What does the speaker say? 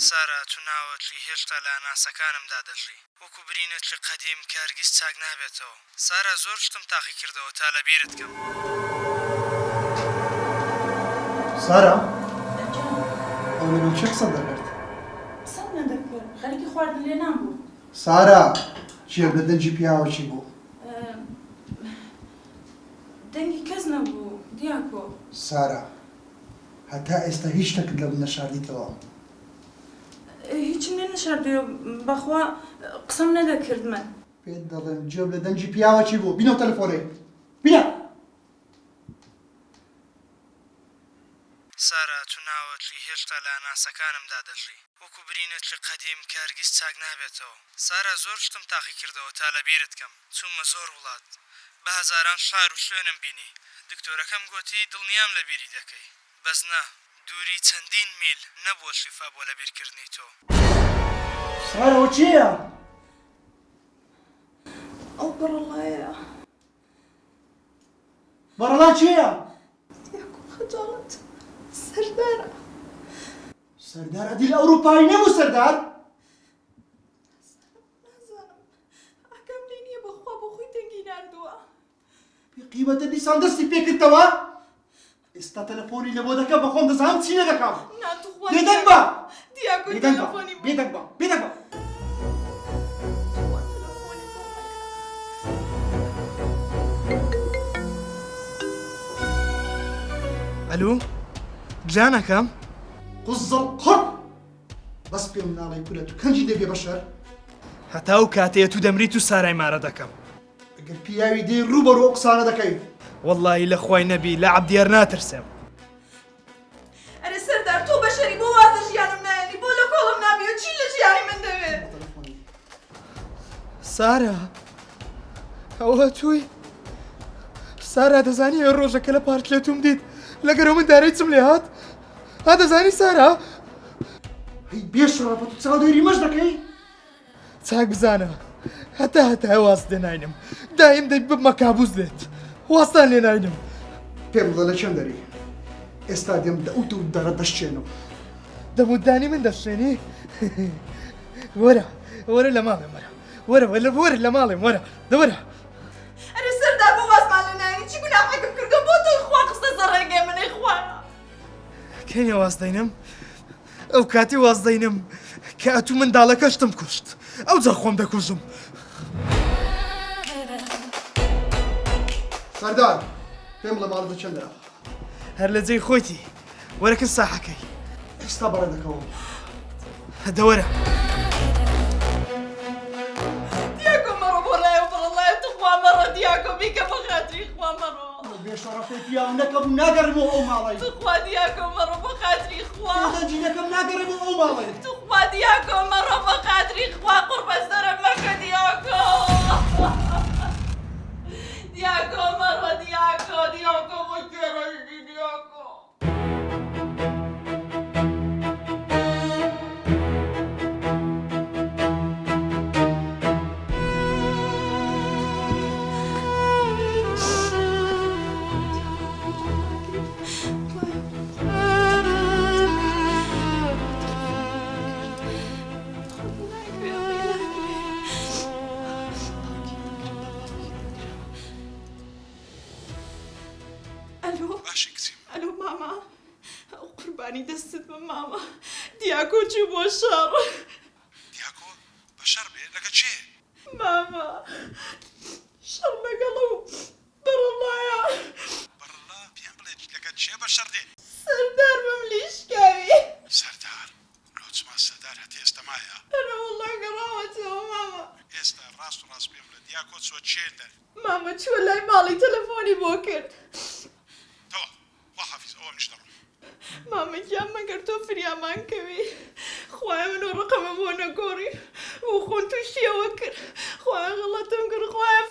سارا تو ناوەتلی هێشتا لە ئاناسەکانمدا دەژی وەکو برینەتلی قەدیم کە هەرگیز چاک نابێتەوە. سارا زۆر شتم تاقی کردەوە تا لە بیرت کەم. سارا ئەو لەگەڵ چێ قسەم دەکرد؟ قسەم نەدەکرد خەریکی خواردن لێ نابوو. سارا جێب لە دەنجی پیاوەکی بوو؟ دەنگی کەس نەبوو دیاکۆ. سارا هەتا ئێستا هیچ شتێکت لەم نەشاردیتەوە؟ هیچم لێ نەشاردووە بەخوا قسەم نەدەکرد من. پێت دەڵێم جێب لە دەنجی پیاوەکی بوو. بینەوە تەلەفۆنەی بینە. سارا تو ناوەتلی هێشتا لە ئاناسەکانمدا دەژی وەکو برینەتلی قەدیم کە هەرگیز چاک نابێتەوە. سارا زۆر شتم تاقی کردەوە تا لە بیرت کەم. چوومە زۆر وڵات بە هەزاران شار و شوێنم بینی. دکتۆرەکەم گوتی دڵنیام لە بیری دەکەی. بەس نا دووری چەندین میل نەبووە شیفا بۆ لە بیرکردنی تۆ. سارا ئەوە چییە؟ ئەو بەڕەڵایە. بەڕەڵا چییە؟ دیاکۆ خەجاڵەت سەردارە. سەردار ئەدیل ئەوروپایی نەبوو سەردار؟ نازانم ئاگام لێ نییە بەخوا بۆ خۆی دەنگی ناردووە. قیمەتە دیسان دەستی پێکردەوە؟ ئێستا تەلەفۆنی لە بۆ دەکەم بە خۆم دەزانم چی لێ دەکەم. ناتوخوا بێدەنگ بە! دیاکۆ بێدەنگ بە! تەلەفۆنی بۆ بێدەنگ بە! بێدەنگ بە! تەلەفۆنی بۆ ئەلو گیانەکەم؟ قوزڵ قڕ! بەس پێم ناڵێ کورە تو کەنجی دەبێ بەشەر؟ هەتا ئەو کاتەیە تو دەمریت و سارای مارە دەکەم. ئەگەر پیاوی دێ ڕووبەڕوو ئەو قسانە دەکەی. وەڵڵاهی لە خۆی نەبی لە عەبدیار ناترسێم. ئەرێ سەردار تۆ بەشەری بۆ وازە ژیانم نایەنی بۆ لە کۆڵم نابی و چی لە ژیانی من دەوێت؟ سارا ئەوە توی؟ سارا دەزانی ئەو ڕۆژەکە لە پارکلێتوم دیت لەگەرەوە من دارەی چم لێ هات؟ ها دەزانی سارا؟ هەی بێشڕەپە تو چاودێری مەش دەکەی؟ چاک بزانە هەتا واز لێ ناینم دایم دەی ببمە کابوس دێت واستان لێ ناینم. پێم بڵێ لە چەند دەری؟ ئێستا دێم دەوت و دەرە دەشتێنم. دەمودانی من دەشتێنی؟ وەرە لە ماڵێم وەرە لە ماڵێم وەرە دەوەرە. ئەرێ سەردار بۆ وازمان لە نایەنی چی گوناحێکم کردو بۆ تۆی خوا قستە زەڕێگەی منەی خوایە. کەینە واز دەینم؟ ئەو کاتی واز دەینم کە ئەتوو منداڵەکەشتم کوشت ئەو جا خۆم دەکوژم. سەردار پێم بڵێ ماڵت لە چەندە؟ هەر لە جێی خۆیتی وەرەکن ساحەکەی. ئێستا بەڕێ دەکەوم. دەوەرە. دیاکۆ مەڕۆ بۆ لایە و بەڕەڵایە توخوا مەڕۆ دیاکۆ بیکە بە خاتری خوا مەڕۆ. بێشەڕەفەی پیاو نەکەم و ناگەڕمەوە ئەو ماڵەی. توخوا دیاکۆ مەڕۆ بە خاتری خوا. دەنجی نەکەم ناگەڕمەوە ئەو ماڵەی. توخوا دیاکۆ مەڕۆ بە خاتری خوا قوربەت دەرە مەکە دیاکۆ. دیاکۆ مەڕۆ دیاکۆ بۆ گێڕەیدی دیاکۆ. ئەلۆ ماما ئەو قوربانی دەستت بە ماما دیاکۆ چوو بۆ شەڕ. دیاکۆ بە شەڕ بێ لەگە چێ؟ ماما شەڕ لەگەڵ و بەڕەڵایە. بەڕڵا پێم بڵێ لەگە چێ بە شەڕ دێ؟ سەردار بم لیشکاوی. سەردار لۆچما سەردار هەتی ئێستا مایە؟ ئەرە وەڵڵا گەڕاوەتەوە ماما. ئێستا ڕاست و ڕاست پێم بڵێ دیاکۆ چوە چێن دەر؟ ماما چووە لای ماڵی تەلەفۆنی بۆ کرد. تەوە وا حەفیز ئەوە منیش دەڕۆم. ماما گیان مەگەر تۆ فریامان کەوی خوایە منۆ ڕقەمە بۆ نەگۆڕی و خۆن تووشیەوە کرد خوایە غەڵەتم کرد خوایە